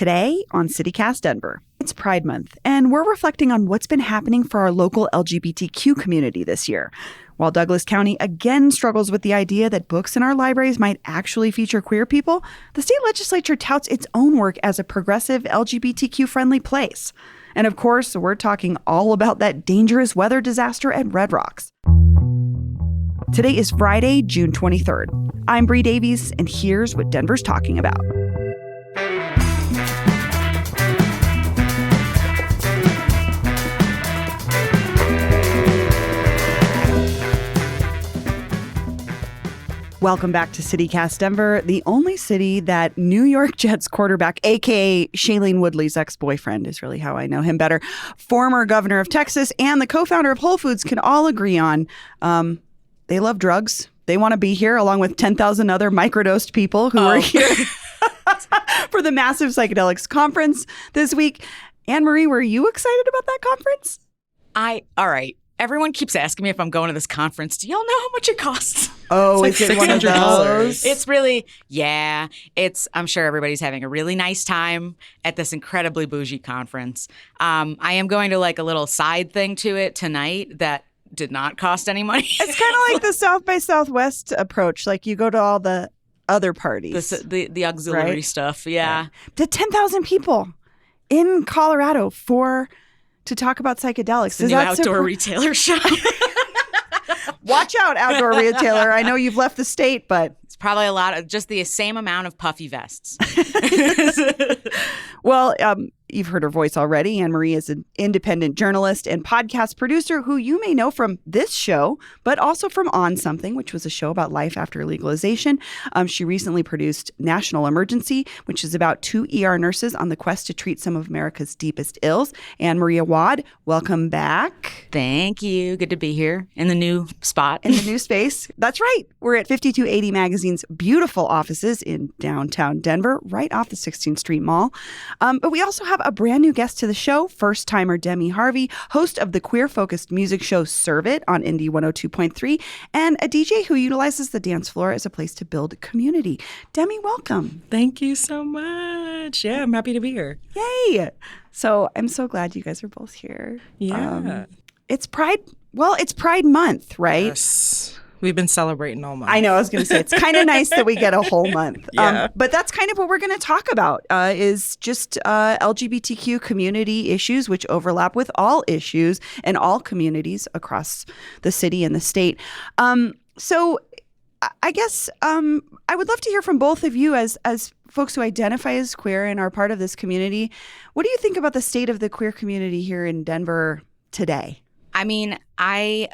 Today on CityCast Denver, it's Pride Month, and we're reflecting on what's been happening for our local LGBTQ community this year. While Douglas County again struggles with the idea that books in our libraries might actually feature queer people, the state legislature touts its own work as a progressive LGBTQ-friendly place. And of course, we're talking all about that dangerous weather disaster at Red Rocks. Today is Friday, June 23rd. I'm Bree Davies, and here's what Denver's talking about. Welcome back to CityCast Denver, the only city that New York Jets quarterback, a.k.a. Shailene Woodley's ex-boyfriend, is really how I know him better, former governor of Texas, and the co-founder of Whole Foods can all agree on. They love drugs. They want to be here along with 10,000 other microdosed people who are here for the massive psychedelics conference this week. Anne Marie, were you excited about that conference? All right. Everyone keeps asking me if I'm going to this conference. Do y'all know how much it costs? Oh, it's like $600. It's really, I'm sure everybody's having a really nice time at this incredibly bougie conference. I am going to like a little side thing to it tonight that did not cost any money. It's kind of like the South by Southwest approach. Like you go to all the other parties. The auxiliary right? stuff, yeah. The 10,000 people in Colorado to talk about psychedelics. It's the new outdoor retailer show. Watch out, outdoor retailer. I know you've left the state, but it's probably a lot of just the same amount of puffy vests. Well, you've heard her voice already. Anne Marie is an independent journalist and podcast producer who you may know from this show, but also from On Something, which was a show about life after legalization. She recently produced National Emergency, which is about two ER nurses on the quest to treat some of America's deepest ills. Anne Marie Awad, welcome back. Thank you. Good to be here in the new spot. In the new space. That's right. We're at 5280 Magazine's beautiful offices in downtown Denver, right off the 16th Street Mall. But we also have a brand new guest to the show, first-timer Demi Harvey, host of the queer-focused music show Serve It on Indie 102.3, and a DJ who utilizes the dance floor as a place to build community. Demi, welcome. Thank you so much. Yeah, I'm happy to be here. Yay. So I'm so glad you guys are both here. Yeah. It's Pride Month, right? Yes. We've been celebrating all month. I know. I was going to say, it's kind of nice that we get a whole month. Yeah. But that's kind of what we're going to talk about is just LGBTQ community issues, which overlap with all issues and all communities across the city and the state. So I guess I would love to hear from both of you as folks who identify as queer and are part of this community. What do you think about the state of the queer community here in Denver today? I mean, I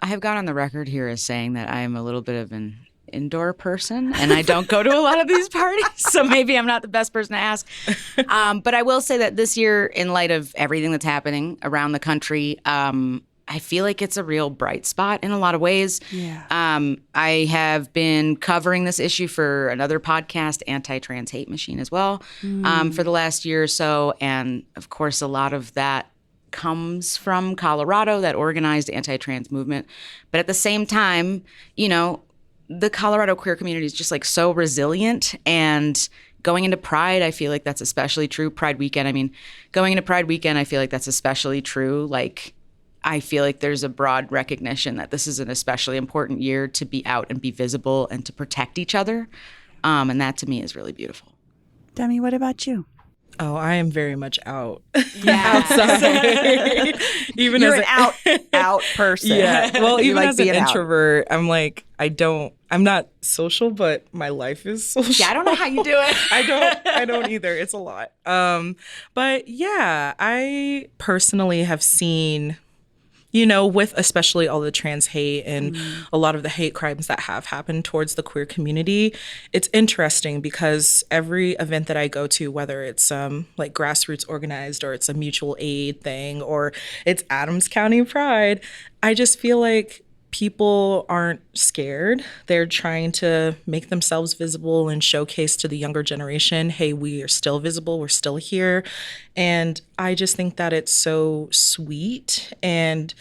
have gone on the record here as saying that I am a little bit of an indoor person and I don't go to a lot of these parties. So maybe I'm not the best person to ask. But I will say that this year, in light of everything that's happening around the country, I feel like it's a real bright spot in a lot of ways. Yeah. I have been covering this issue for another podcast, Anti-Trans Hate Machine, as well, for the last year or so. And of course, a lot of that comes from Colorado, that organized anti-trans movement. But at the same time, you know, the Colorado queer community is just like so resilient, and going into Pride, I feel like that's especially true. Pride weekend, I mean, going into Pride weekend, I feel like that's especially true. Like, I feel like there's a broad recognition that this is an especially important year to be out and be visible and to protect each other. And that to me is really beautiful. Demi, what about you? Oh, I am very much out. Yeah. Outside. Even You're as an out person. Yeah. Well, even like as an being out. introvert, I'm like, I'm not social, but my life is social. Yeah, I don't know how you do it. I don't either. It's a lot. But yeah, I personally have seen, you know, with especially all the trans hate and a lot of the hate crimes that have happened towards the queer community, it's interesting because every event that I go to, whether it's like grassroots organized or it's a mutual aid thing or it's Adams County Pride, I just feel like people aren't scared. They're trying to make themselves visible and showcase to the younger generation, hey, we are still visible, we're still here. And I just think that it's so sweet, and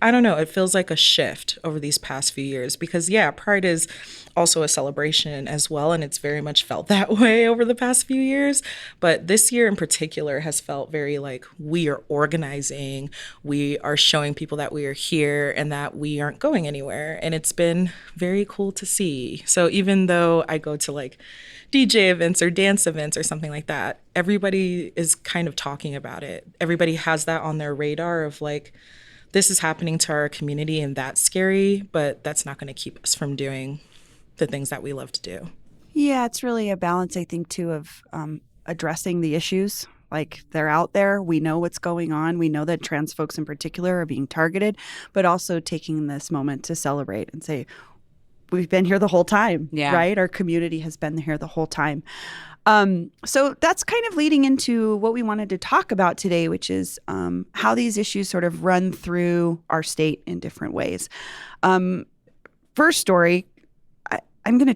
I don't know, it feels like a shift over these past few years because, yeah, Pride is also a celebration as well, and it's very much felt that way over the past few years. But this year in particular has felt very like we are organizing, we are showing people that we are here and that we aren't going anywhere. And it's been very cool to see. So even though I go to like DJ events or dance events or something like that, everybody is kind of talking about it. Everybody has that on their radar of like, this is happening to our community and that's scary, but that's not going to keep us from doing the things that we love to do. Yeah, it's really a balance, I think, too, of addressing the issues. Like, they're out there. We know what's going on. We know that trans folks in particular are being targeted, but also taking this moment to celebrate and say, we've been here the whole time, right? Our community has been here the whole time. So that's kind of leading into what we wanted to talk about today, which is how these issues sort of run through our state in different ways. First story, I'm gonna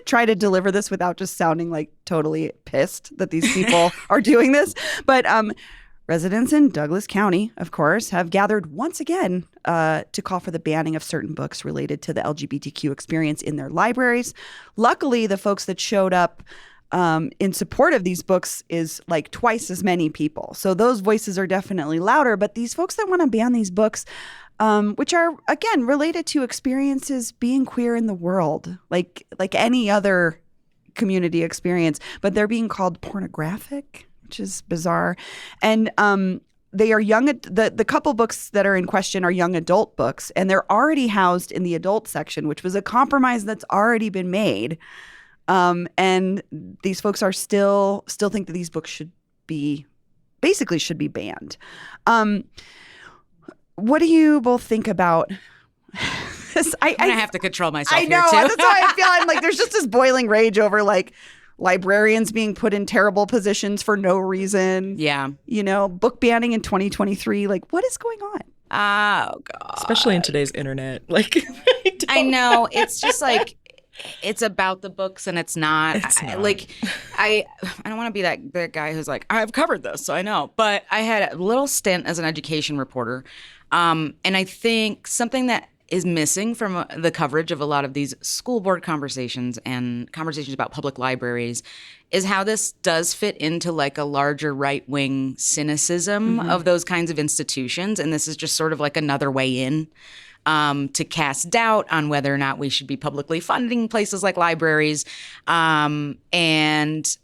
try to deliver this without just sounding like totally pissed that these people are doing this. But residents in Douglas County, of course, have gathered once again to call for the banning of certain books related to the LGBTQ experience in their libraries. Luckily, the folks that showed up in support of these books is like twice as many people. So those voices are definitely louder. But these folks that want to ban these books, which are, again, related to experiences being queer in the world, like any other community experience, but they're being called pornographic, which is bizarre. And they are young. The couple books that are in question are young adult books, and they're already housed in the adult section, which was a compromise that's already been made. And these folks are still think that these books should be banned. What do you both think about this? I'm gonna have to control myself. I know. Here too. That's how I feel. I'm like, there's just this boiling rage over like librarians being put in terrible positions for no reason. Yeah. Book banning in 2023. Like, what is going on? Oh God. Especially in today's internet. Like, I know. It's just like, it's about the books and it's not. I don't want to be that guy who's like, I've covered this, so I know. But I had a little stint as an education reporter. And I think something that is missing from the coverage of a lot of these school board conversations and conversations about public libraries is how this does fit into like a larger right-wing cynicism of those kinds of institutions. And this is just sort of like another way in. To cast doubt on whether or not we should be publicly funding places like libraries. And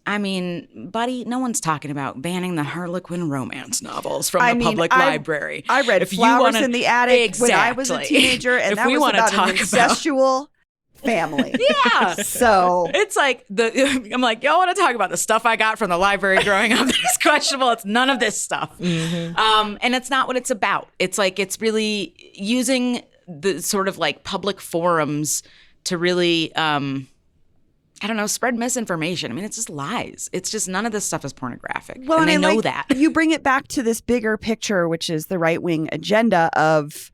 I mean, buddy, no one's talking about banning the Harlequin romance novels from the public library. I read Flowers in the Attic when I was a teenager, and that was about an incestual family. Yeah. So it's like I'm like, y'all want to talk about the stuff I got from the library growing up that's questionable? It's none of this stuff. And it's not what it's about. It's like, it's really using the sort of like public forums to really, spread misinformation. I mean, it's just lies. It's just none of this stuff is pornographic. Well, and they know that. You bring it back to this bigger picture, which is the right-wing agenda of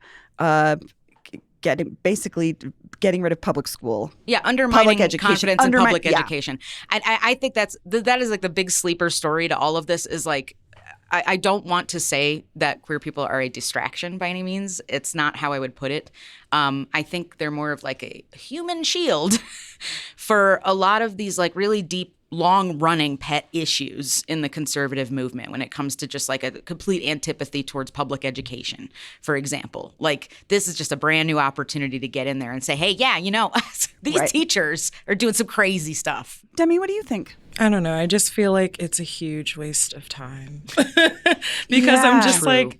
getting rid of public school. Yeah, undermining confidence in public education. I think that is like the big sleeper story to all of this is like, I don't want to say that queer people are a distraction by any means. It's not how I would put it. I think they're more of like a human shield for a lot of these like really deep, long-running pet issues in the conservative movement when it comes to just like a complete antipathy towards public education, for example. Like, this is just a brand new opportunity to get in there and say, hey, yeah, these teachers are doing some crazy stuff. Demi, what do you think? I don't know. I just feel like it's a huge waste of time because I'm just like,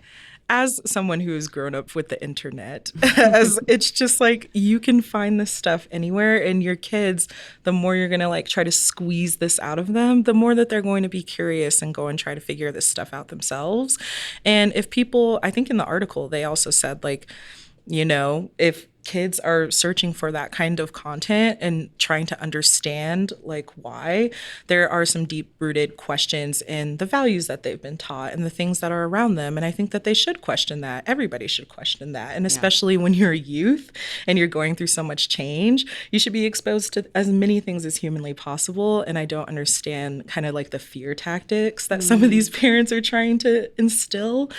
as someone who has grown up with the internet, it's just like you can find this stuff anywhere, and your kids, the more you're going to like try to squeeze this out of them, the more that they're going to be curious and go and try to figure this stuff out themselves. And if people, I think in the article, they also said like, if kids are searching for that kind of content and trying to understand like why, there are some deep-rooted questions in the values that they've been taught and the things that are around them. And I think that they should question that. Everybody should question that. And especially when you're a youth and you're going through so much change, you should be exposed to as many things as humanly possible. And I don't understand kind of like the fear tactics that some of these parents are trying to instill.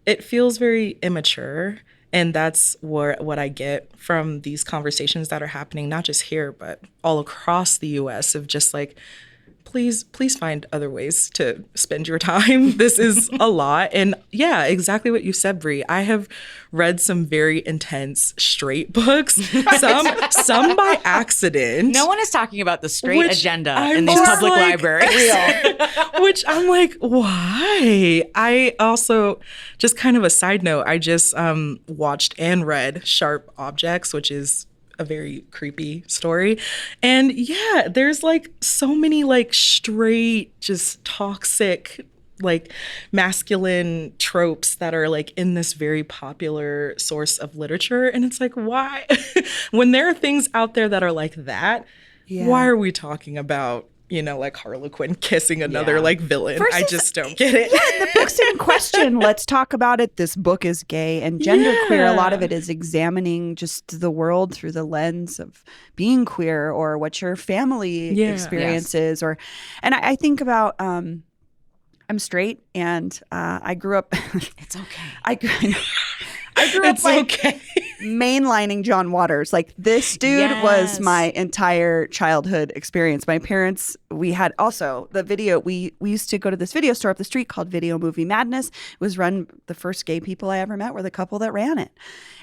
it feels very immature. And that's what I get from these conversations that are happening, not just here, but all across the US, of just like, please find other ways to spend your time. This is a lot. And yeah, exactly what you said, Brie. I have read some very intense straight books, some by accident. No one is talking about the straight agenda I'm in these just public like, libraries. Which I'm like, why? I also, just kind of a side note, I just watched and read Sharp Objects, which is a very creepy story. And yeah, there's like so many like straight, just toxic, like masculine tropes that are like in this very popular source of literature. And it's like, why? When there are things out there that are like that, why are we talking about, you know, like Harlequin kissing another like villain? I just don't get it. Yeah, the book's in question. Let's talk about it. This book is gay and genderqueer. A lot of it is examining just the world through the lens of being queer or what your family experience is. And I think about, I'm straight and I grew up. It's okay. I grew up It's like okay. mainlining John Waters. Like this dude was my entire childhood experience. My parents, we had also the video. We used to go to this video store up the street called Video Movie Madness. It was run, the first gay people I ever met were the couple that ran it.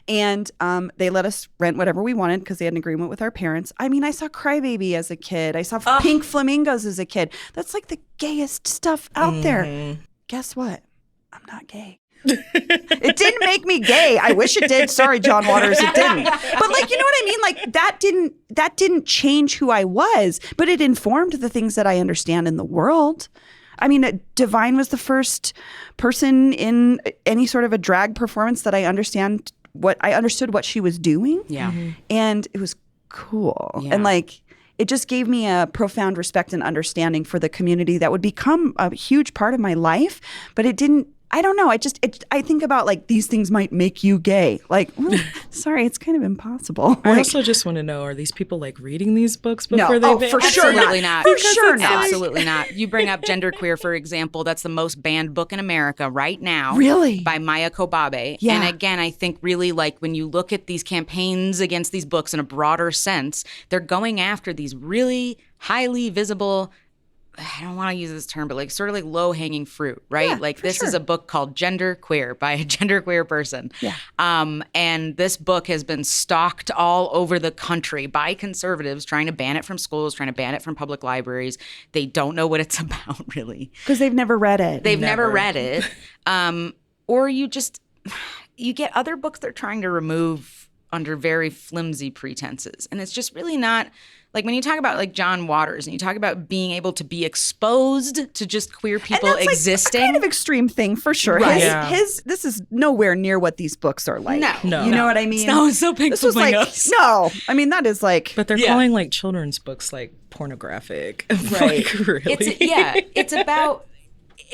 And they let us rent whatever we wanted because they had an agreement with our parents. I mean, I saw Crybaby as a kid. I saw Pink Flamingos as a kid. That's like the gayest stuff out there. Guess what? I'm not gay. It didn't make me gay. I wish it did. Sorry, John Waters, it didn't. But like, you know what I mean? Like that didn't change who I was, but it informed the things that I understand in the world. I mean, Divine was the first person in any sort of a drag performance that I understood what she was doing. Yeah. And it was cool. Yeah. And like, it just gave me a profound respect and understanding for the community that would become a huge part of my life, but it didn't. I don't know. I think about like these things might make you gay. Like, sorry, it's kind of impossible. I Like, also just want to know, are these people like reading these books before No. they For sure Absolutely not. For sure not. Absolutely not. You bring up Genderqueer, for example. That's the most banned book in America right now. Really? By Maya Kobabe. Yeah. And again, I think really like when you look at these campaigns against these books in a broader sense, they're going after these really highly visible, I don't want to use this term, but like sort of like low-hanging fruit, right? Yeah, like for this is sure. a book called Genderqueer by a genderqueer person. Yeah. And this book has been stalked all over the country by conservatives trying to ban it from schools, trying to ban it from public libraries. They don't know what it's about, really. because they've never read it. They've never read it. Or you get other books they're trying to remove under very flimsy pretenses. And it's just really not, like when you talk about like John Waters and you talk about being able to be exposed to just queer people and that's existing. like a kind of extreme thing for sure. Right. This is nowhere near what these books are like. No. You know what I mean? No, it's so Pink This was like, Flamingos. no. I mean, that is like, But they're Yeah. calling like children's books like pornographic. Right. Like, really? It's about,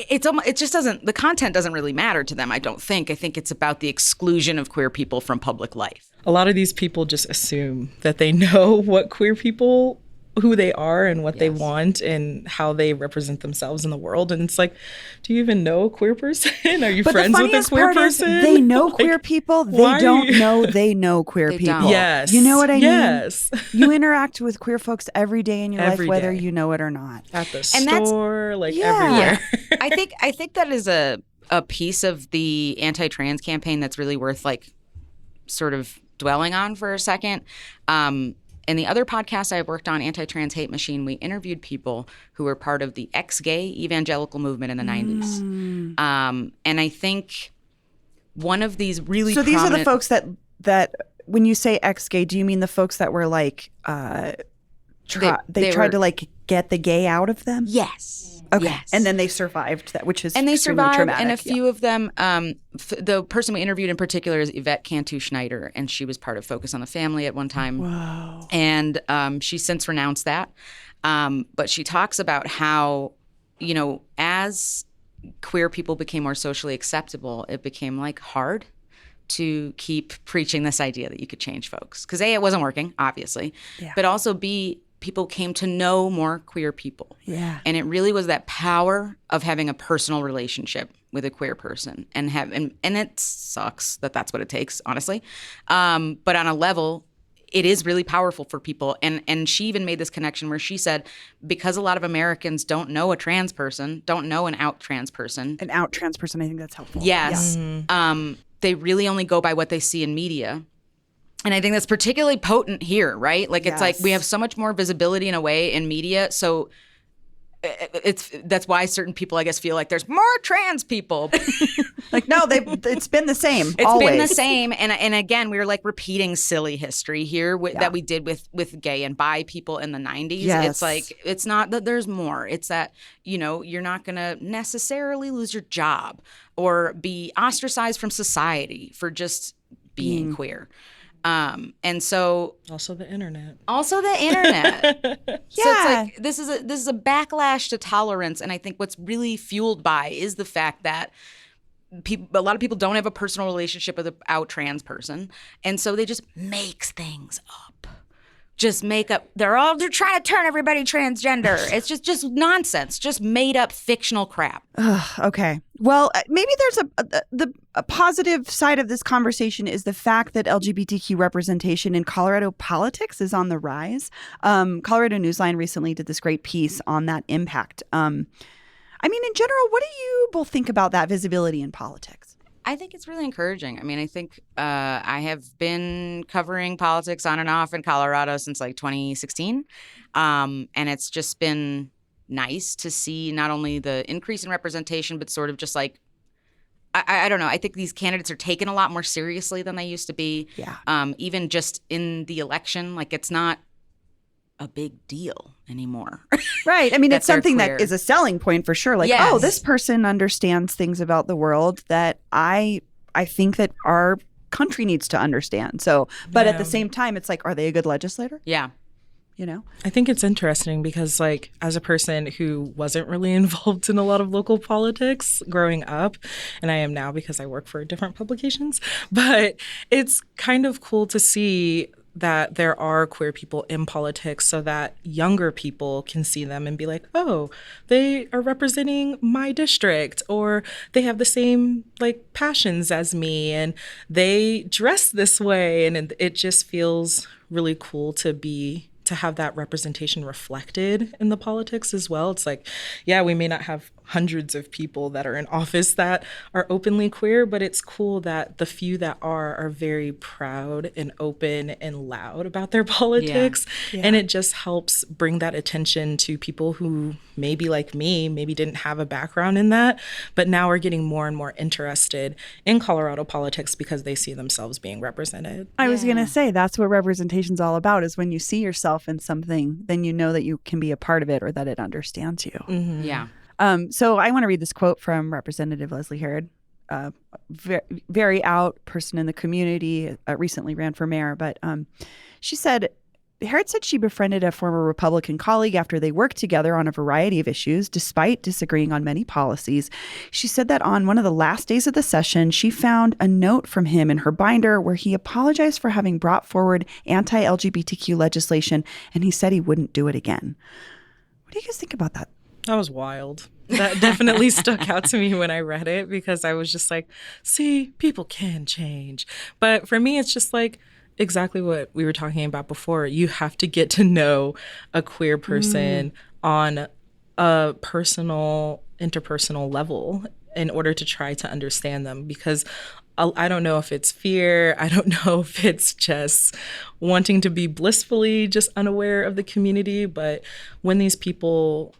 it just doesn't, the content doesn't really matter to them, I don't think. I think it's about the exclusion of queer people from public life. A lot of these people just assume that they know what queer people, who they are and what they want and how they represent themselves in the world. And it's like, do you even know a queer person? Are you but the friends with a funniest queer part is person? they know Like, queer people. They why? don't know they know queer They people. don't. Yes. You know what I mean? Yes. You interact with queer folks every day in your Every life, whether day. you know it or not. At the And that's- store, like Yeah. everywhere. I think that is a piece of the anti-trans campaign that's really worth like sort of dwelling on for a second. In the other podcast I've worked on, Anti-Trans Hate Machine, we interviewed people who were part of the ex-gay evangelical movement in the 90s. And I think one of these really So these are the prominent- folks that when you say ex-gay, do you mean the folks that were like they they tried were- to like get the gay out of them? Yes. Okay. Yes. And then they survived that, which is And they extremely survived, traumatic. and a few of them, the person we interviewed in particular is Yvette Cantu Schneider, and she was part of Focus on the Family at one time. Wow. And she's since renounced that. But she talks about how, you know, as queer people became more socially acceptable, it became like hard to keep preaching this idea that you could change folks. Because A, it wasn't working, obviously. Yeah. But also B, people came to know more queer people. Yeah. And it really was that power of having a personal relationship with a queer person and it sucks that that's what it takes, honestly. But on a level, it is really powerful for people. And she even made this connection where she said, because a lot of Americans don't know a trans person, don't know an out trans person. An out trans person, I think that's helpful. Yes. Yeah. They really only go by what they see in media. And I think that's particularly potent here, right? Like, it's like we have so much more visibility in a way in media. So that's why certain people, I guess, feel like there's more trans people. Like, no, it's been the same. It's always. been the same. And again, we were like repeating silly history here that we did with gay and bi people in the 90s. Yes. It's like, it's not that there's more. It's that, you're not going to necessarily lose your job or be ostracized from society for just being queer. And so Also the internet. Yeah. So it's like this is a backlash to tolerance, and I think what's really fueled by is the fact that a lot of people don't have a personal relationship with an out trans person, and so they just makes things up. Just make up. They're trying to turn everybody transgender. It's just nonsense. Just made up fictional crap. Okay. Well, maybe there's a positive side of this conversation is the fact that LGBTQ representation in Colorado politics is on the rise. Colorado Newsline recently did this great piece on that impact. I mean, in general, what do you both think about that visibility in politics? I think it's really encouraging. I mean, I think I have been covering politics on and off in Colorado since like 2016. And it's just been nice to see not only the increase in representation, but sort of just like, I don't know. I think these candidates are taken a lot more seriously than they used to be. Yeah. Even just in the election, like it's not a big deal anymore. Right. I mean, it's something queer. that is a selling point for sure. Like, Yes. oh, this person understands things about the world that I think that our country needs to understand. So, but at the same time, it's like, are they a good legislator? Yeah. I think it's interesting because, like, as a person who wasn't really involved in a lot of local politics growing up, and I am now because I work for different publications, but it's kind of cool to see that there are queer people in politics so that younger people can see them and be like, oh, they are representing my district, or they have the same like passions as me and they dress this way. And it just feels really cool to have that representation reflected in the politics as well. It's like, yeah, we may not have hundreds of people that are in office that are openly queer, but it's cool that the few that are very proud and open and loud about their politics. Yeah. And it just helps bring that attention to people who maybe like me, maybe didn't have a background in that, but now are getting more and more interested in Colorado politics because they see themselves being represented. I was going to say, that's what representation's all about, is when you see yourself in something, then you know that you can be a part of it or that it understands you. Mm-hmm. Yeah. So I want to read this quote from Representative Leslie Herod, very out person in the community, recently ran for mayor. But she said, Herod said she befriended a former Republican colleague after they worked together on a variety of issues, despite disagreeing on many policies. She said that on one of the last days of the session, she found a note from him in her binder where he apologized for having brought forward anti-LGBTQ legislation, and he said he wouldn't do it again. What do you guys think about that? That was wild. That definitely stuck out to me when I read it because I was just like, see, people can change. But for me, it's just like exactly what we were talking about before. You have to get to know a queer person on a interpersonal level in order to try to understand them, because I don't know if it's fear. I don't know if it's just wanting to be blissfully just unaware of the community. But when these people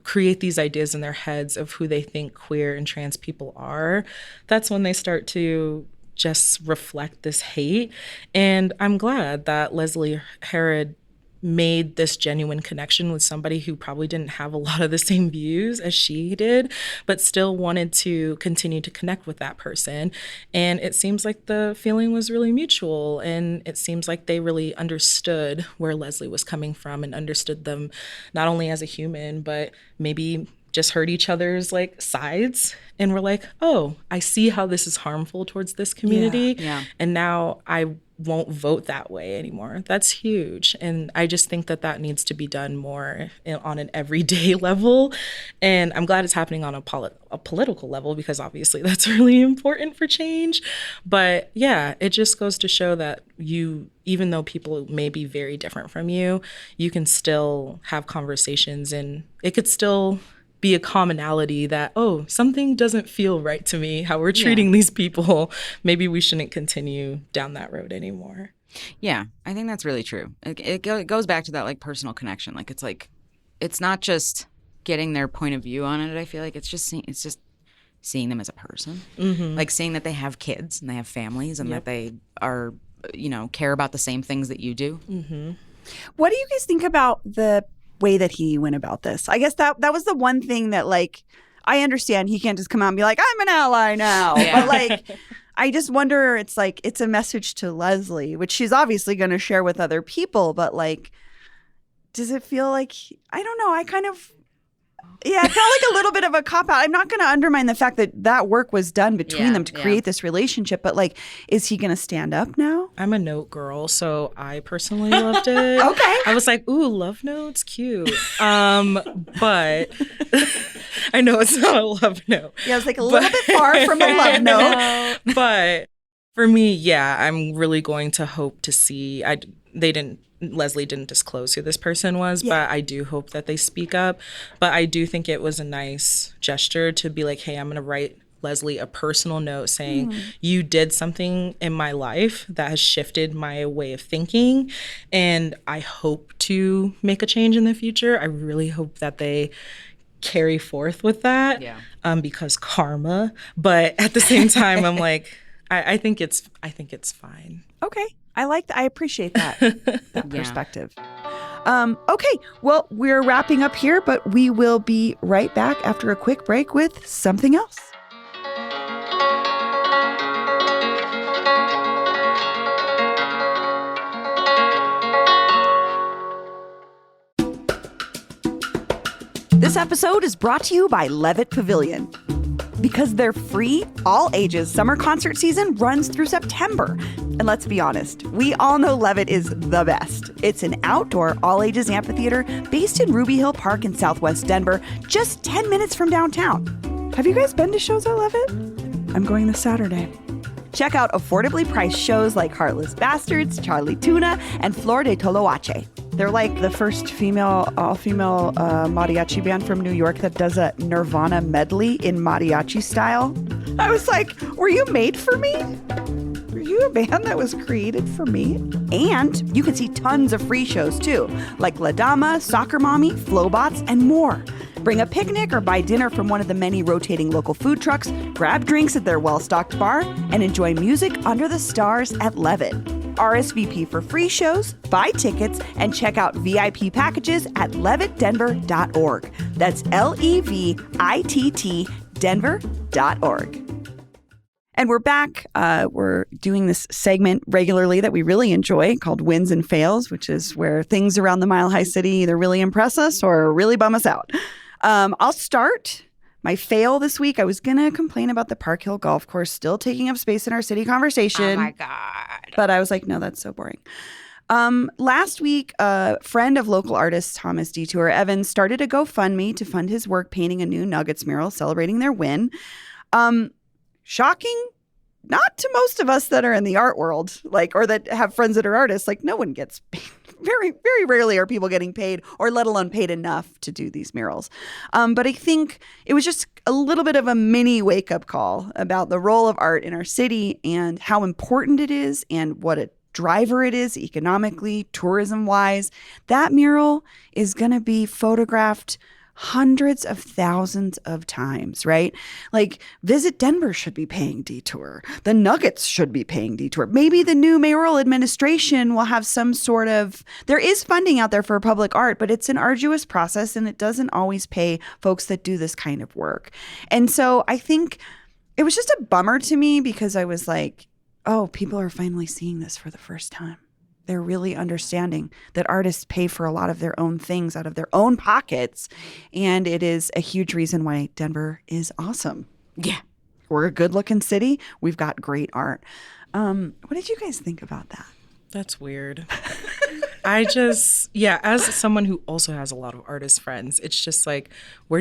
create these ideas in their heads of who they think queer and trans people are, that's when they start to just reflect this hate. And I'm glad that Leslie Herod made this genuine connection with somebody who probably didn't have a lot of the same views as she did, but still wanted to continue to connect with that person. And it seems like the feeling was really mutual. And it seems like they really understood where Leslie was coming from and understood them not only as a human, but maybe just heard each other's like sides and were like, oh, I see how this is harmful towards this community. Yeah. And now I won't vote that way anymore. That's huge. And I just think that that needs to be done more on an everyday level. And I'm glad it's happening on a political level, because obviously that's really important for change. But yeah, it just goes to show that even though people may be very different from you, you can still have conversations, and it could still be a commonality that, oh, something doesn't feel right to me, how we're treating these people. Maybe we shouldn't continue down that road anymore. Yeah, I think that's really true. It goes back to that like personal connection. Like it's not just getting their point of view on it. I feel like it's just seeing them as a person, like seeing that they have kids and they have families and that they are, care about the same things that you do. What do you guys think about the way that he went about this? I guess that was the one thing that, like, I understand he can't just come out and be like, I'm an ally now. But like, I just wonder, it's like, it's a message to Leslie, which she's obviously going to share with other people. But like, does it feel like, I don't know, it felt like a little bit of a cop-out. I'm not going to undermine the fact that work was done between them to create this relationship, but like, is he going to stand up now? I'm a note girl, so I personally loved it. Okay. I was like, ooh, love notes, cute. But I know it's not a love note. Yeah, I was like a little bit far from a love note. But for me, yeah, I'm really going to hope to see, Leslie didn't disclose who this person was, but I do hope that they speak up. But I do think it was a nice gesture to be like, hey, I'm going to write Leslie a personal note saying, you did something in my life that has shifted my way of thinking, and I hope to make a change in the future. I really hope that they carry forth with that, because karma. But at the same time, I'm like, I think it's fine. Okay. I appreciate that perspective. Okay, well, we're wrapping up here, but we will be right back after a quick break with something else. This episode is brought to you by Levitt Pavilion. Because they're free, all ages summer concert season runs through September. And let's be honest, we all know Levitt is the best. It's an outdoor all ages amphitheater based in Ruby Hill Park in Southwest Denver, just 10 minutes from downtown. Have you guys been to shows at Levitt? I'm going this Saturday. Check out affordably priced shows like Heartless Bastards, Charlie Tuna, and Flor de Toloache. They're like the first all-female mariachi band from New York that does a Nirvana medley in mariachi style. I was like, were you made for me? Were you a band that was created for me? And you can see tons of free shows too, like La Dama, Soccer Mommy, Flowbots, and more. Bring a picnic or buy dinner from one of the many rotating local food trucks, grab drinks at their well-stocked bar, and enjoy music under the stars at Levitt. RSVP for free shows, buy tickets, and check out VIP packages at levittdenver.org. That's LEVITT Denver.org. And we're back. We're doing this segment regularly that we really enjoy called Wins and Fails, which is where things around the Mile High City either really impress us or really bum us out. I'll start. My fail this week, I was going to complain about the Park Hill Golf Course still taking up space in our city conversation. Oh, my God. But I was like, no, that's so boring. Last week, a friend of local artist Thomas Detour Evans started a GoFundMe to fund his work painting a new Nuggets mural celebrating their win. Shocking, not to most of us that are in the art world, or that have friends that are artists. No one gets paid. Very, very rarely are people getting paid, or let alone paid enough to do these murals. But I think it was just a little bit of a mini wake-up call about the role of art in our city and how important it is and what a driver it is economically, tourism-wise. That mural is going to be photographed hundreds of thousands of times, right? Visit Denver should be paying Detour. The Nuggets should be paying Detour. Maybe the new mayoral administration will have some sort of, there is funding out there for public art, but it's an arduous process and it doesn't always pay folks that do this kind of work. And so I think it was just a bummer to me because I was like, oh, people are finally seeing this for the first time. They're really understanding that artists pay for a lot of their own things out of their own pockets. And it is a huge reason why Denver is awesome. Yeah. We're a good-looking city. We've got great art. What did you guys think about that? That's weird. As someone who also has a lot of artist friends, it's just like, who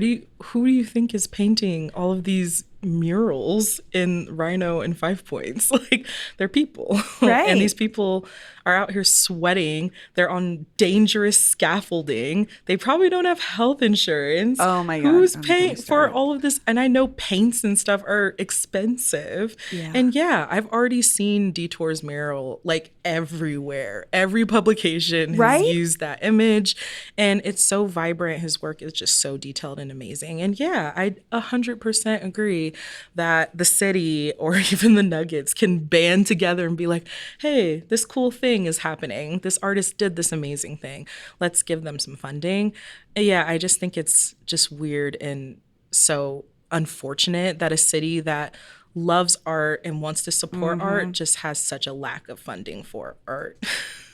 do you think is painting all of these murals in Rhino and Five Points? Like, they're people. Right. And these people are out here sweating. They're on dangerous scaffolding. They probably don't have health insurance. Oh my God. Who's Don't get paying me for started. all of this? And I know paints and stuff are expensive. Yeah. And I've already seen Detour's mural like everywhere. Every publication Right? has used that image, and it's so vibrant. His work is just so detailed and amazing. And I 100% agree that the city or even the Nuggets can band together and be like, hey, this cool thing is happening. This artist did this amazing thing. Let's give them some funding. I just think it's just weird and so unfortunate that a city that loves art and wants to support art just has such a lack of funding for art.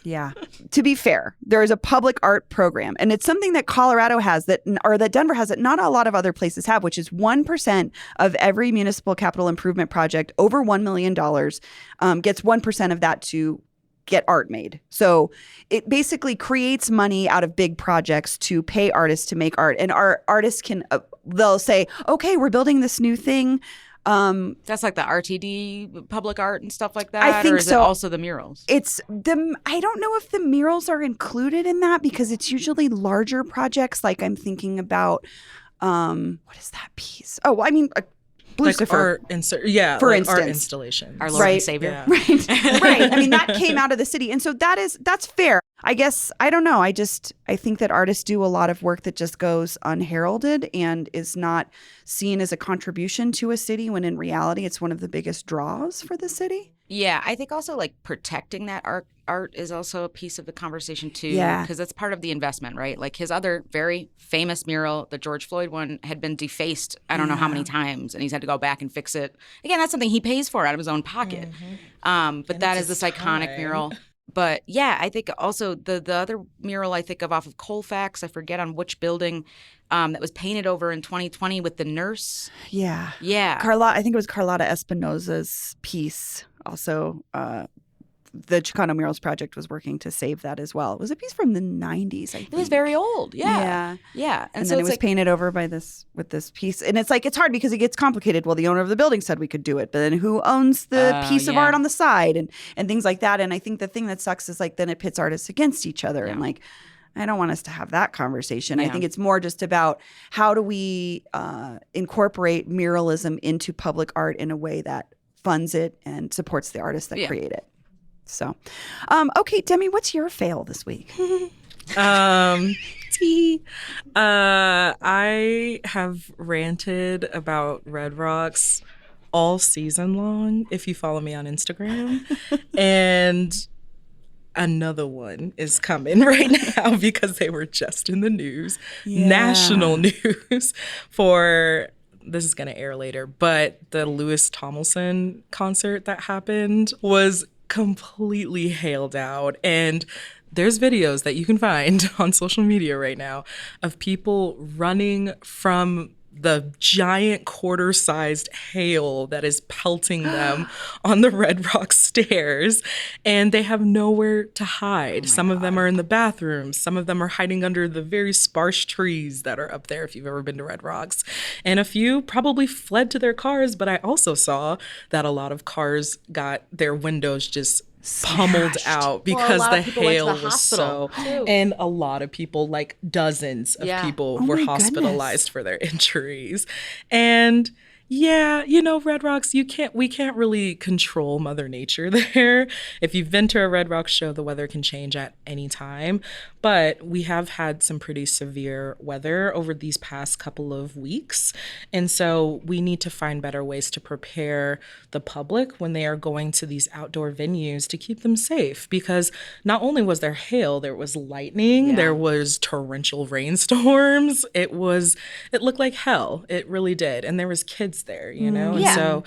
Yeah. To be fair, there is a public art program, and it's something that Colorado has that Denver has that not a lot of other places have, which is 1% of every municipal capital improvement project over $1 million gets 1% of that to get art made. So it basically creates money out of big projects to pay artists to make art. And our artists can, they'll say, okay, we're building this new thing. That's like the RTD public art and stuff like that? I think or is so. it also the murals? I don't know if the murals are included in that because it's usually larger projects. Like I'm thinking about, what is that piece? Oh, I mean, Lucifer. Like for like instance. art installations. Our Lord and Savior. Yeah. Right. Right. I mean, that came out of the city. And so that's fair. I guess, I don't know. I think that artists do a lot of work that just goes unheralded and is not seen as a contribution to a city when in reality it's one of the biggest draws for the city. Yeah, I think also like protecting that art is also a piece of the conversation too. Yeah. Because it's part of the investment, right? Like his other very famous mural, the George Floyd one, had been defaced I don't know how many times, and he's had to go back and fix it. Again, that's something he pays for out of his own pocket. But that is this iconic mural. But I think also the other mural I think of off of Colfax, I forget on which building, that was painted over in 2020 with the nurse. Yeah. Yeah. I think it was Carlotta Espinosa's piece. Also, the Chicano Murals Project was working to save that as well. It was a piece from the 90s, I think. It was very old. Yeah. And so then it it's was like, painted over with this piece. And it's like, it's hard because it gets complicated. Well, the owner of the building said we could do it, but then who owns the piece of art on the side and things like that. And I think the thing that sucks is like, then it pits artists against each other. And like, I don't want us to have that conversation. I think it's more just about how do we incorporate muralism into public art in a way that funds it and supports the artists that create it. So, okay, Demi, what's your fail this week? I have ranted about Red Rocks all season long, if you follow me on Instagram. And another one is coming right now because they were just in the news, national news for... This is going to air later, but the Louis Tomlinson concert that happened was completely hailed out. And there's videos that you can find on social media right now of people running from the giant quarter-sized hail that is pelting them on the Red Rock stairs, and they have nowhere to hide. Some of them are in the bathrooms. Some of them are hiding under the very sparse trees that are up there, if you've ever been to Red Rocks. And a few probably fled to their cars, but I also saw that a lot of cars got their windows just pummeled out because the hail was so, and a lot of people, like dozens of people were hospitalized for their injuries. And Red Rocks, we can't really control Mother Nature there. If you've been to a Red Rocks show, the weather can change at any time. But we have had some pretty severe weather over these past couple of weeks. And so we need to find better ways to prepare the public when they are going to these outdoor venues to keep them safe. Because not only was there hail, there was lightning, there was torrential rainstorms. It looked like hell. It really did. And there was kids there, And so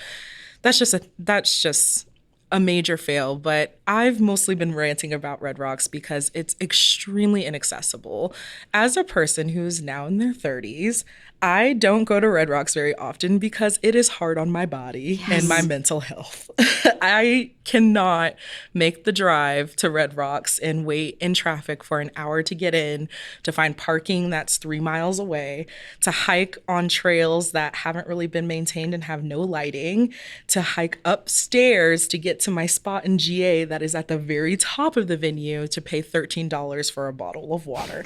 that's just a major fail, but I've mostly been ranting about Red Rocks because it's extremely inaccessible. As a person who's now in their 30s, I don't go to Red Rocks very often because it is hard on my body and my mental health. I cannot make the drive to Red Rocks and wait in traffic for an hour to get in, to find parking that's 3 miles away, to hike on trails that haven't really been maintained and have no lighting, to hike upstairs to get to my spot in GA that is at the very top of the venue, to pay $13 for a bottle of water.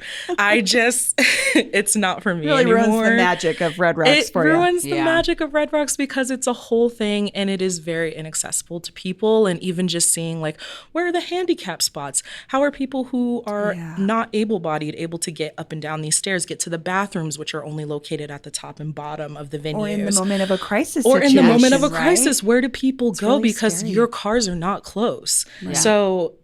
It's not for me Really anymore. ruins the magic of Red Rocks for you. It ruins the magic of Red Rocks because it's a whole thing and it is very inaccessible to people. And even just seeing like, where are the handicap spots? How are people who are not able-bodied able to get up and down these stairs, get to the bathrooms, which are only located at the top and bottom of the venues? Or in the moment of a crisis Or in the moment of a situation, crisis, where do people go? really Because scary. your cars are not close. So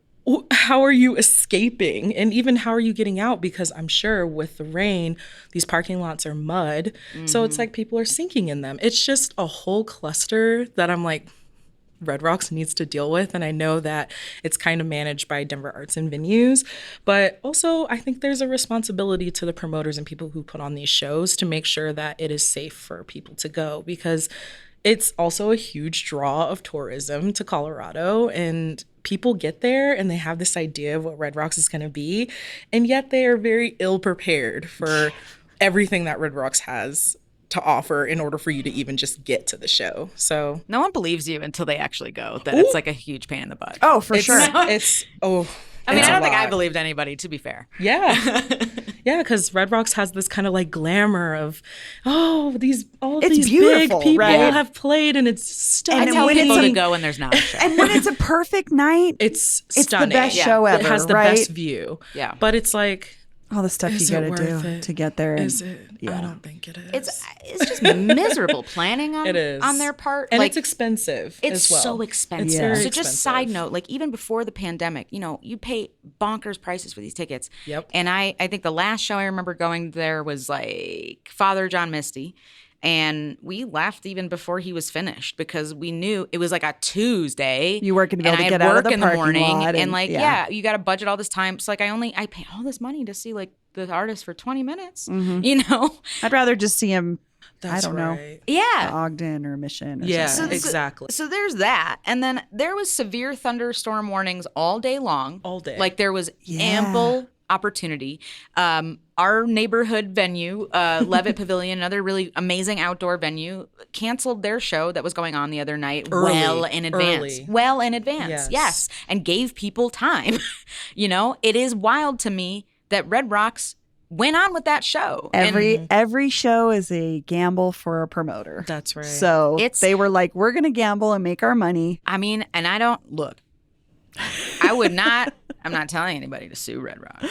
how are you escaping? And even how are you getting out? Because I'm sure with the rain, these parking lots are mud. So it's like people are sinking in them. It's just a whole cluster that I'm like, Red Rocks needs to deal with. And I know that it's kind of managed by Denver Arts and Venues. But also, I think there's a responsibility to the promoters and people who put on these shows to make sure that it is safe for people to go, because it's also a huge draw of tourism to Colorado, and people get there and they have this idea of what Red Rocks is going to be, and yet they are very ill prepared for everything that Red Rocks has to offer in order for you to even just get to the show. So No one believes you until they actually go that it's like a huge pain in the butt. Oh, for sure. I mean, it's I don't think I lot. believed anybody, to be fair. Yeah. Yeah, because Red Rocks has this kind of like glamour of, all these It's big beautiful, people right? have played, and it's stunning. I tell when it's people to a- go when there's not a show. And when it's a perfect night, It's the stunning. best show ever, It has the right? best view. Yeah. But it's like, all the stuff is you it got to worth do it? to get there. And, Is it? I don't think it is. It's just miserable planning It is. on their part. And like, it's expensive It's as well. so expensive. It's very So just expensive. side note, like even before the pandemic, you pay bonkers prices for these tickets. Yep. And I think the last show I remember going there was like Father John Misty. And we left even before he was finished because we knew it was like a Tuesday. You weren't gonna be able and to I get had out of work the in the parking morning. lot, And like, yeah. you got to budget all this time. So like I pay all this money to see like the artist for 20 minutes, I'd rather just see him, That's I don't know, right. Yeah. Ogden or Mission. Or Yeah, something. exactly. So there's that. And then there was severe thunderstorm warnings all day long. All day. Like there was ample opportunity. Our neighborhood venue, Levitt Pavilion, another really amazing outdoor venue, canceled their show that was going on the other night well in advance. Early. Well in advance, yes. And gave people time. It is wild to me that Red Rocks went on with that show. And Every show is a gamble for a promoter. That's right. So they were like, we're going to gamble and make our money. I mean, and I don't look. I would not. I'm not telling anybody to sue Red Rocks.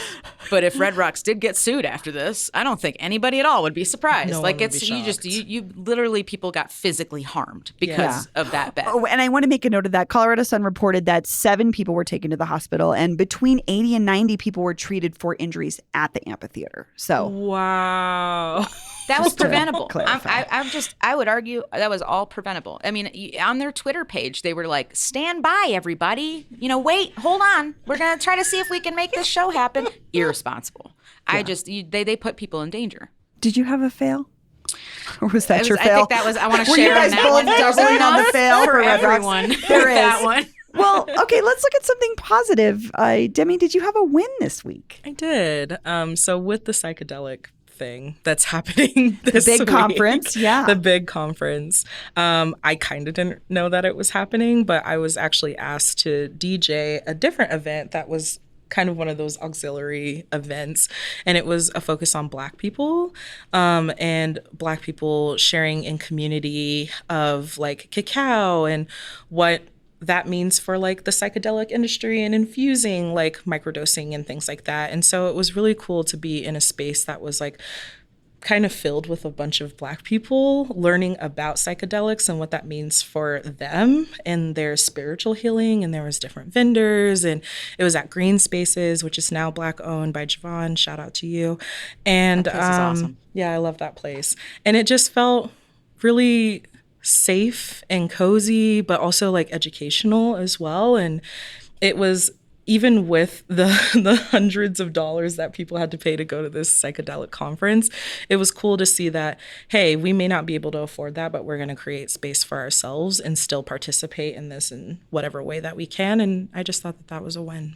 But if Red Rocks did get sued after this, I don't think anybody at all would be surprised. No like one would be you literally people got physically harmed because of that bet. Oh, and I want to make a note of that. Colorado Sun reported that 7 people were taken to the hospital, and between 80 and 90 people were treated for injuries at the amphitheater. So Wow. That was Just to preventable. clarify. I would argue that was all preventable. I mean, on their Twitter page, they were like, "Stand by, everybody. Wait, hold on. We're gonna try to see if we can make this show happen." Irresponsible. They put people in danger. did you have a fail? Or was that your I fail? think that was. I want to Were share you guys on that both one. doubling on the fail for Red Rocks? everyone. There is. That one. Well, okay, let's look at something positive. Demi, did you have a win this week? I did. So with the psychedelic thing that's happening this big week, conference, yeah. the big conference, I kind of didn't know that it was happening, but I was actually asked to DJ a different event that was kind of one of those auxiliary events, and it was a focus on Black people, and Black people sharing in community of like cacao and what that means for like the psychedelic industry and infusing like microdosing and things like that. And so it was really cool to be in a space that was like kind of filled with a bunch of Black people learning about psychedelics and what that means for them and their spiritual healing. And there was different vendors, and it was at Green Spaces, which is now Black owned by Javon. Shout out to you. And That place is awesome. yeah, I love that place. And it just felt really safe and cozy, but also like educational as well. And it was, even with the hundreds of dollars that people had to pay to go to this psychedelic conference, it was cool to see that, hey, we may not be able to afford that, but we're going to create space for ourselves and still participate in this in whatever way that we can. And I just thought that that was a win.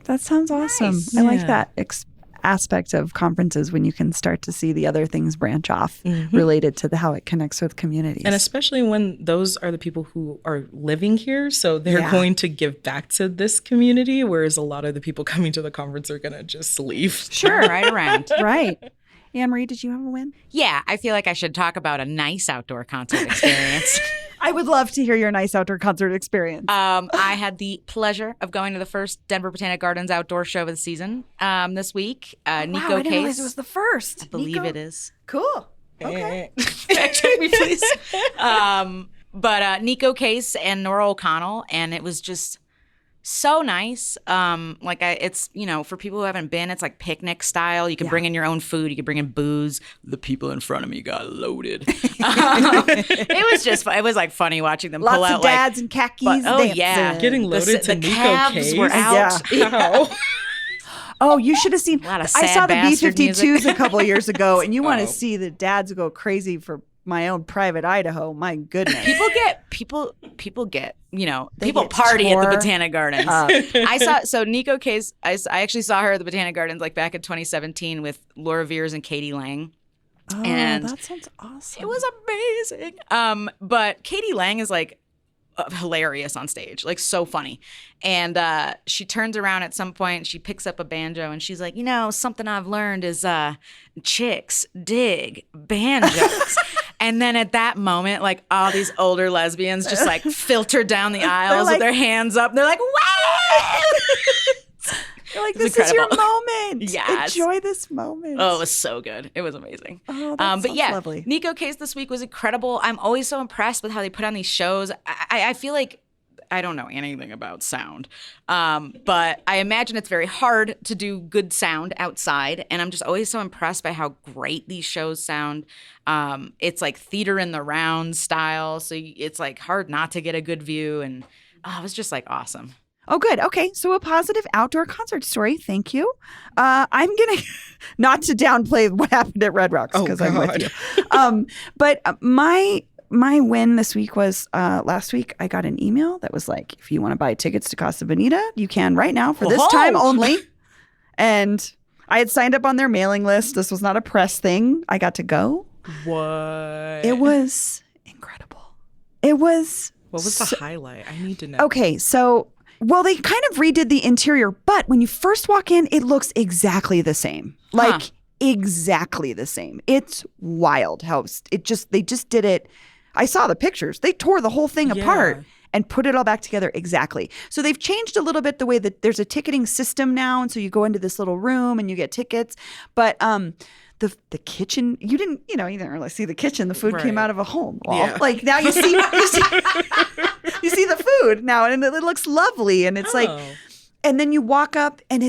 That sounds awesome. Nice. I like Yeah. that aspect of conferences when you can start to see the other things branch off related to how it connects with communities. And especially when those are the people who are living here. So they're Yeah. going to give back to this community, whereas a lot of the people coming to the conference are going to just leave. Sure. Right around. Right. Anne-Marie, did you have a win? Yeah, I feel like I should talk about a nice outdoor concert experience. I would love to hear your nice outdoor concert experience. I had the pleasure of going to the first Denver Botanic Gardens outdoor show of the season this week. Nico wow, I didn't realize Case. it was the first. I believe Nico? it is. Cool. Okay. Fact check me, please. But Nico Case and Nora O'Connell, and it was just so nice. It's, for people who haven't been, it's like picnic style. You can bring in your own food. You can bring in booze. The people in front of me got loaded. It was just, it was like funny watching them pull Lots out of dads and khakis dancing. Getting loaded to the Nico calves Case. were out. Yeah. How? Oh, you should have seen. A lot of I sad saw the bastard B-52s a couple of years ago, and you want to Oh. see the dads go crazy for my own private Idaho. My goodness. People get people get people get party at tore the Botanic Gardens. up. I saw Nico Case. I actually saw her at the Botanic Gardens like back in 2017 with Laura Veers and Katie Lang. Oh, and that sounds awesome. It was amazing. But Katie Lang is like hilarious on stage, like so funny. And she turns around at some point, she picks up a banjo and she's like, something I've learned is chicks dig banjos. And then at that moment, like all these older lesbians just like filter down the aisles like- with their hands up. They're like, wow! You're like, It's this is your incredible. moment. Yes. Enjoy this moment. Oh, it was so good. It was amazing. Oh, that but sounds yeah, lovely. Nico Case this week was incredible. I'm always so impressed with how they put on these shows. I feel like I don't know anything about sound, but I imagine it's very hard to do good sound outside. And I'm just always so impressed by how great these shows sound. It's like theater in the round style. So it's like hard not to get a good view. And it was just like awesome. Oh, good. Okay. So a positive outdoor concert story. Thank you. I'm going to, not to downplay what happened at Red Rocks because I'm with you. But my win this week was last week I got an email that was like, if you want to buy tickets to Casa Bonita, you can right now for this time only. And I had signed up on their mailing list. This was not a press thing. I got to go. What? It was incredible. It was. What was the highlight? I need to know. Okay, so, well, they kind of redid the interior, but when you first walk in, it looks exactly the same. Like, exactly the same. It's wild how they just did it. I saw the pictures. They tore the whole thing apart and put it all back together exactly. So they've changed a little bit the way that there's a ticketing system now. And so you go into this little room and you get tickets. But the kitchen, you didn't really see the kitchen. The food came Right. out of a home wall. Yeah. Like now you see you see the food now and it looks lovely. And it's like, and then you walk up and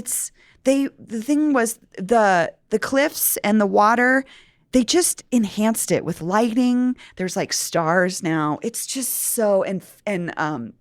the thing was the cliffs and the water, they just enhanced it with lighting. There's like stars now. It's just so and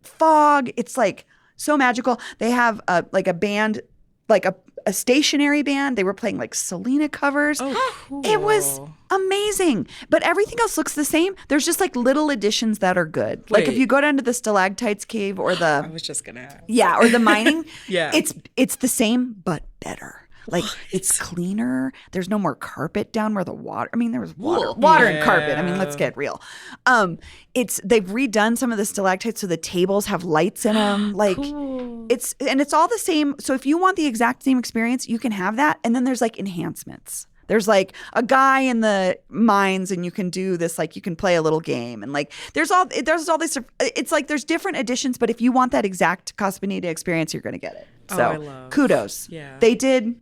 fog. It's like so magical. They have a band, like a stationary band. They were playing like Selena covers. Oh, cool. It was amazing. But everything else looks the same. There's just like little additions that are good. Like if Wait. you go down to the stalactites cave or I the was just gonna ask. or the mining, Yeah. it's the same but better. Like it's cleaner. There's no more carpet down where the water. I mean, there was water and carpet. I mean, let's get real. They've redone some of the stalactites so the tables have lights in them. Like it's all the same. So if you want the exact same experience, you can have that. And then there's like enhancements. There's like a guy in the mines and you can do this, like you can play a little game and like there's all this. It's like there's different additions, but if you want that exact Casa Bonita experience, you're going to get it. So I love- kudos. Yeah. They did.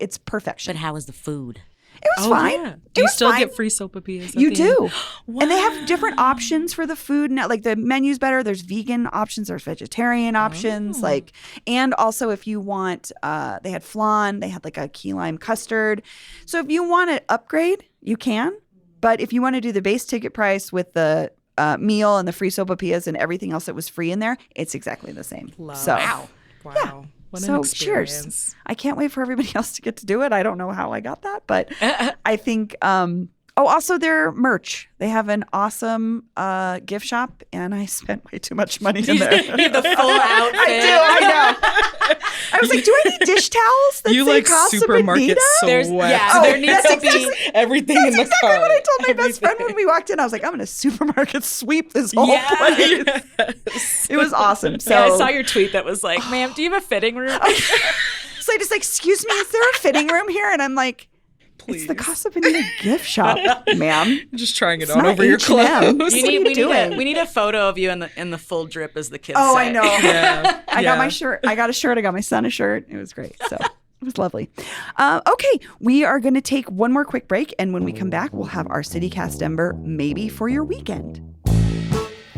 It's perfection. But how was the food? It was fine. Yeah. It Do you was still fine. get free sopapillas? You do. And they have different options for the food now. Like the menu's better. There's vegan options. There's vegetarian options. Like, and also if you want, they had flan. They had like a key lime custard. So if you want to upgrade, you can. But if you want to do the base ticket price with the meal and the free sopapillas and everything else that was free in there, it's exactly the same. So, Wow. Yeah. What an So experience. cheers. I can't wait for everybody else to get to do it. I don't know how I got that, but I think also their merch. They have an awesome gift shop, and I spent way too much money in there. You have the full outfit. I know. I was like, do I need dish towels that You say like Casa supermarket Bonita? sweat. Yeah, there needs to be. Everything in the Exactly car. what I told my best friend when we walked in. I was like, I'm going to supermarket sweep this whole place. It was awesome. So, Yeah, I saw your tweet that was like, ma'am, do you have a fitting room? so I just like, excuse me, is there a fitting room here? And I'm like, it's the Casa Bonita gift shop, ma'am. Just trying it It's on not over your H&M. clothes. We need a photo of you in the full drip, as the kids Oh, say. I know. Yeah. I got my shirt. I got a shirt. I got my son a shirt. It was great. So it was lovely. Okay, we are going to take one more quick break. And when we come back, we'll have our CityCast Denver maybe for your weekend.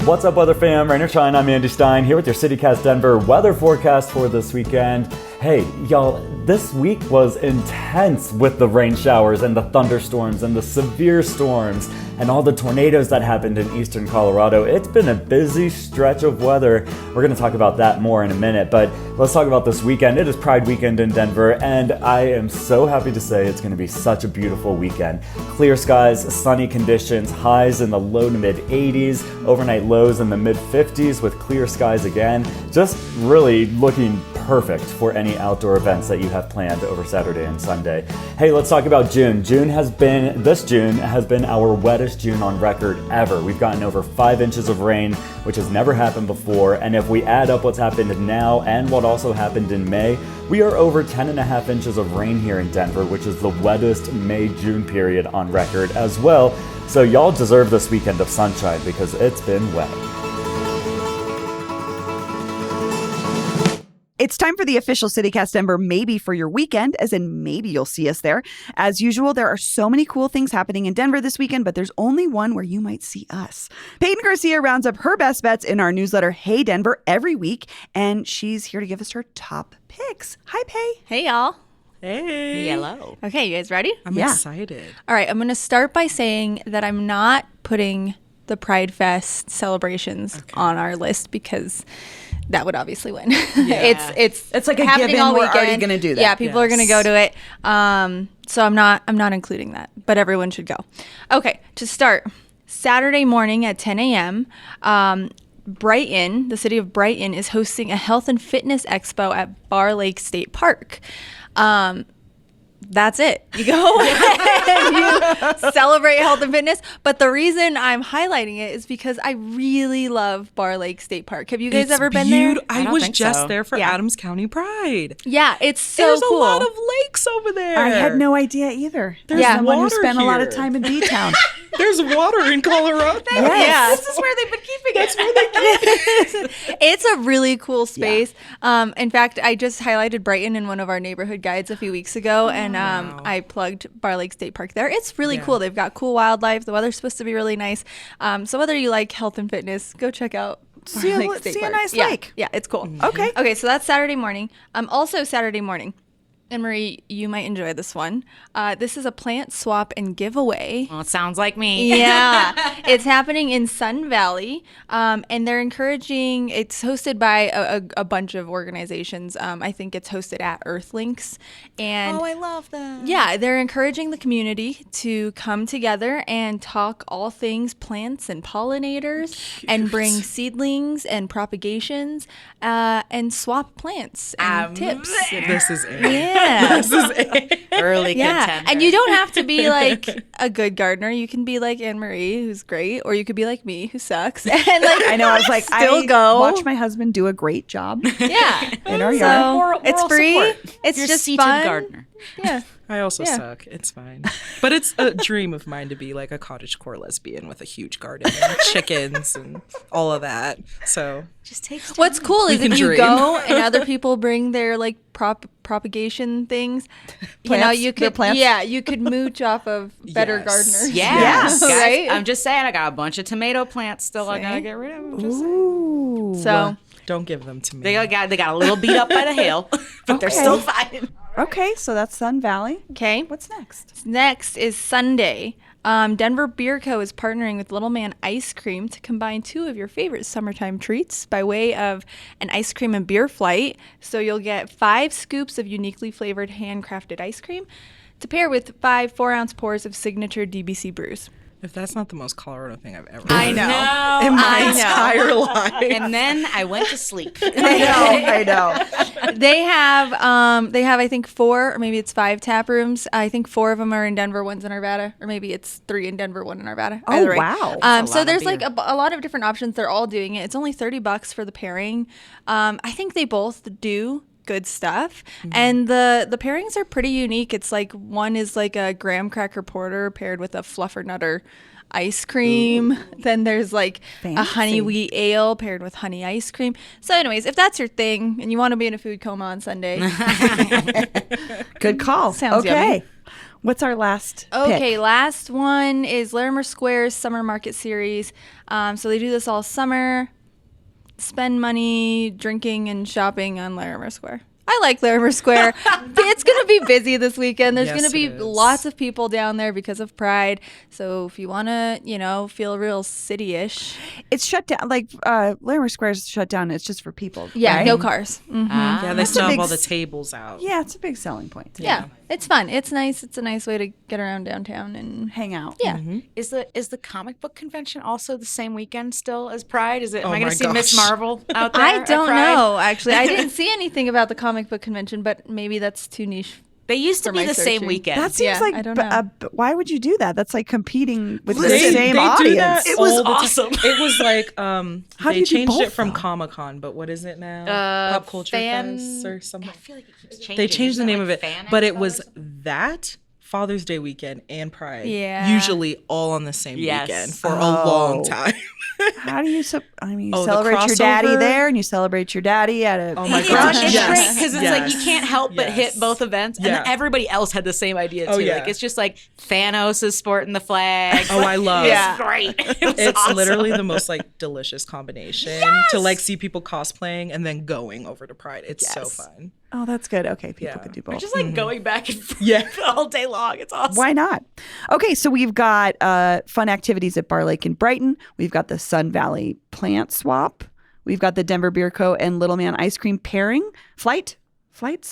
What's up, weather fam? Rain or shine, I'm Andy Stein here with your CityCast Denver weather forecast for this weekend. Hey, y'all, this week was intense with the rain showers and the thunderstorms and the severe storms and all the tornadoes that happened in eastern Colorado. It's been a busy stretch of weather. We're going to talk about that more in a minute, but let's talk about this weekend. It is Pride Weekend in Denver, and I am so happy to say it's going to be such a beautiful weekend. Clear skies, sunny conditions, highs in the low to mid 80s, overnight lows in the mid 50s with clear skies again. Just really looking perfect for any outdoor events that you have planned over Saturday and Sunday. Hey, let's talk about June. This June has been our wettest June on record ever. We've gotten over 5 inches of rain, which has never happened before. And if we add up what's happened now and what also happened in May, we are over 10.5 inches of rain here in Denver, which is the wettest May-June period on record as well. So y'all deserve this weekend of sunshine because it's been wet. It's time for the official CityCast Denver maybe for your weekend, as in maybe you'll see us there. As usual, there are so many cool things happening in Denver this weekend, but there's only one where you might see us. Peyton Garcia rounds up her best bets in our newsletter, Hey Denver, every week, and she's here to give us her top picks. Hi, Pay. Hey, y'all. Hey. Yellow. Okay, you guys ready? I'm excited. All right, I'm going to start by saying that I'm not putting the Pride Fest celebrations on our list because that would obviously win. It's like a happening given. all We're weekend. already gonna do that. Yeah, people are going to go to it. So I'm not including that, but everyone should go. Okay, to start, Saturday morning at 10 a.m., Brighton, the city of Brighton, is hosting a health and fitness expo at Bar Lake State Park. That's it. You go and you celebrate health and fitness. But the reason I'm highlighting it is because I really love Bar Lake State Park. Have you guys ever been there? I don't was think just so. there for Yeah. Adams County Pride. Yeah, it's so There's cool. a lot of lakes over there. I had no idea either. There's Yeah. someone who water spent a lot of here. time in D-Town. There's water in Colorado. Yeah. This is where they've been keeping it. It's a really cool space. In fact, I just highlighted Brighton in one of our neighborhood guides a few weeks ago, and I plugged Bar Lake State Park there. It's really cool. They've got cool wildlife. The weather's supposed to be really nice. So whether you like health and fitness, go check out Bar Lake State see a Park. nice Yeah. lake. Yeah, it's cool. Okay. Okay, so that's Saturday morning. Also Saturday morning. Anne-Marie, you might enjoy this one. This is a plant swap and giveaway. Well, it sounds like me. Yeah, it's happening in Sun Valley, and they're encouraging. It's hosted by a bunch of organizations. I think it's hosted at Earthlinks, and I love them. yeah, they're encouraging the community to come together and talk all things plants and pollinators, and bring seedlings and propagations, and swap plants and tips. This is it. Yeah. This is it. Early Yeah, contender. and you don't have to be like a good gardener. You can be like Anne-Marie, who's great, or you could be like me, who sucks. And like I know. I was like, still I go. watch my husband do a great job Yeah, in our so yard. it's free. It's You're just seated fun. gardener. Yeah, I also Yeah. suck. It's fine. But it's a dream of mine to be like a cottagecore lesbian with a huge garden and chickens and all of that. So Just takes time. what's cool is We can if you dream. go and other people bring their like propagation things. Plants, you their could plants? yeah, you could mooch off of better Yes. gardeners. Yes. Guys, Right? I'm just saying, I got a bunch of tomato plants still I gotta get rid of. Just saying. Ooh. So don't give them to me. They got a little beat up by the hail, but they're still fine. Okay, so that's Sun Valley. okay. What's next? Next is Sunday. Denver Beer Co. is partnering with Little Man Ice Cream to combine two of your favorite summertime treats by way of an ice cream and beer flight. So you'll get 5 scoops of uniquely flavored handcrafted ice cream to pair with 5 4-ounce pours of signature DBC brews. If that's not the most Colorado thing I've ever I heard know. in my entire life. And then I went to sleep. I know. They have I think 4 or maybe it's 5 tap rooms. I think 4 of them are in Denver, one's in Arvada, or maybe it's 3 in Denver, 1 in Arvada. Oh, Either way. wow. So there's like a lot of different options. They're all doing it. It's only $30 for the pairing. I think they both do good stuff, and the pairings are pretty unique. It's like one is like a graham cracker porter paired with a fluffernutter ice cream. Then there's like a honey wheat ale paired with honey ice cream. So anyways, if that's your thing and you want to be in a food coma on Sunday, Good call. Sounds okay. yummy. What's our last Okay, pick? last one is Larimer Square's Summer Market Series. So they do this all summer. Spend money drinking and shopping on Larimer Square. I like Larimer Square. It's going to be busy this weekend. There's Yes, going to be it is. lots of people down there because of Pride. So if you want to, feel real city-ish. It's shut down. Like Larimer Square's shut down. It's just for people. Yeah, right? no cars. Mhm. Yeah, they That's a still have big all the s- tables out. Yeah, it's a big selling point. Yeah, it's fun. It's nice. It's a nice way to get around downtown and Hang out. yeah. Is the comic book convention also the same weekend still as Pride? Is it? Am Oh I going my to see Miss gosh. Marvel out there? I at don't Pride? know, actually. I didn't see anything about the comic book convention, but maybe that's too niche. They used to For be my the same searching. weekend. That seems Yeah, like, I don't know. why would you do that? That's like competing with the They same do audience. that It was all the time. awesome. It was like How do they you do changed it both, from though? Comic-Con, but what is it now? Pop Culture Fan- Fest or something. I feel like it keeps changing. They changed the Isn't name like of it, Fan but it Expo or was something? that Father's Day weekend and Pride. Yeah. Usually all on the same Yes. weekend for a long time. How do you? You Oh, the celebrate your daddy crossover? there, and you celebrate your daddy at a. Oh my It's gosh, it's yes. great because it's like you Yes. can't help but hit Yes. both events, and Yeah. then everybody else had the same idea too. Oh, yeah. Like it's just like Thanos is sporting the flag. Oh, I love. It's great. It was It's awesome. literally the most like delicious combination to like see people cosplaying and then going over to Pride. It's so Yes. fun. Oh, that's good. Okay, people Yeah. can do We're both. just like going back and forth Yeah. all day long. It's awesome. Why not? Okay, so we've got fun activities at Bar Lake in Brighton. We've got the Sun Valley Plant Swap. We've got the Denver Beer Co. and Little Man Ice Cream pairing. Flights,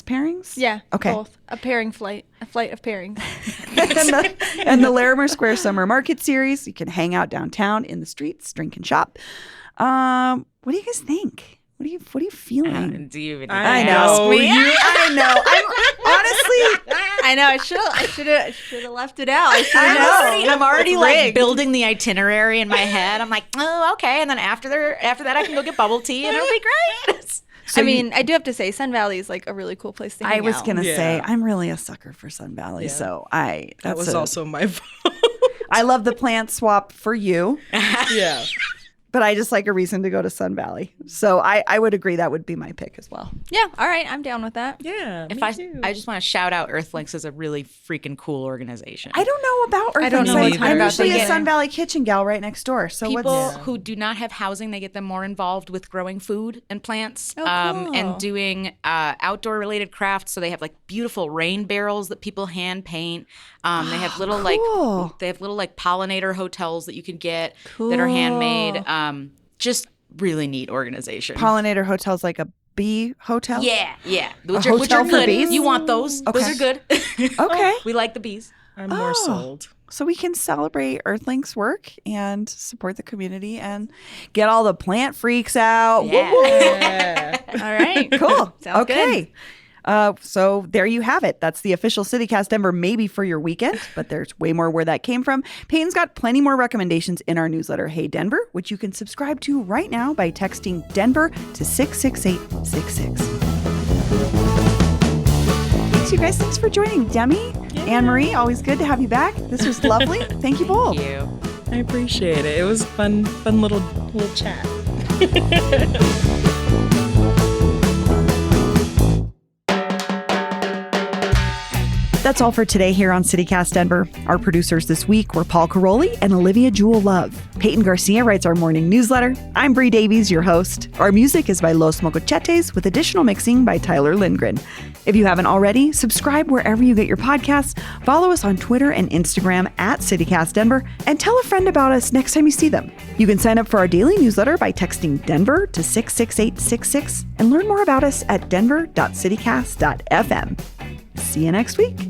pairings? Yeah, Okay. both. A pairing flight. A flight of pairings. and the Larimer Square Summer Market Series. You can hang out downtown in the streets, drink and shop. What do you guys think? What are you feeling? Do you even I know. ask me? I know. I'm honestly. I know. I should have left it out. I should have I'm already like Rigged. building the itinerary in my head. I'm like, oh, okay, and then after that, I can go get bubble tea, and it'll be great. I mean, I do have to say, Sun Valley is like a really cool place to hang I was out. gonna say Yeah. I'm really a sucker for Sun Valley, so That was also my vote. I love the plant swap for you, Yeah. but I just like a reason to go to Sun Valley. So I would agree that would be my pick as well. Yeah. All right. I'm down with that. Yeah. If me too. I just want to shout out Earthlinks as a really freaking cool organization. I don't know about Earth. I don't know a I'm ton about usually them a either. Sun Valley kitchen gal right next door. So People what's who do not have housing, they get them more involved with growing food and plants, cool. and doing outdoor related crafts. So they have like beautiful rain barrels that people hand paint. They have little Cool. like pollinator hotels that you can get that are handmade. Just really neat organization. Pollinator Hotel's like a bee hotel? Yeah, which hotel are for good. bees? You want those? Those Okay. are good. Okay. We like the bees. I'm more sold. So we can celebrate Earthlings' work and support the community and get all the plant freaks out. Yeah. Woo-woo. Yeah. All right. Cool. Sounds good. Okay. So there you have it. That's the official CityCast Denver maybe for your weekend, but there's way more where that came from. Peyton's got plenty more recommendations in our newsletter, Hey Denver, which you can subscribe to right now by texting Denver to 66866. Thanks, you guys. Thanks for joining. Demi, Anne-Marie, always good to have you back. This was lovely. Thank you both. Thank you. I appreciate it. It was fun little chat. That's all for today here on CityCast Denver. Our producers this week were Paul Caroli and Olivia Jewel Love. Peyton Garcia writes our morning newsletter. I'm Bree Davies, your host. Our music is by Los Mocochetes with additional mixing by Tyler Lindgren. If you haven't already, subscribe wherever you get your podcasts, follow us on Twitter and Instagram at CityCast Denver, and tell a friend about us next time you see them. You can sign up for our daily newsletter by texting Denver to 66866 and learn more about us at denver.citycast.fm. See you next week.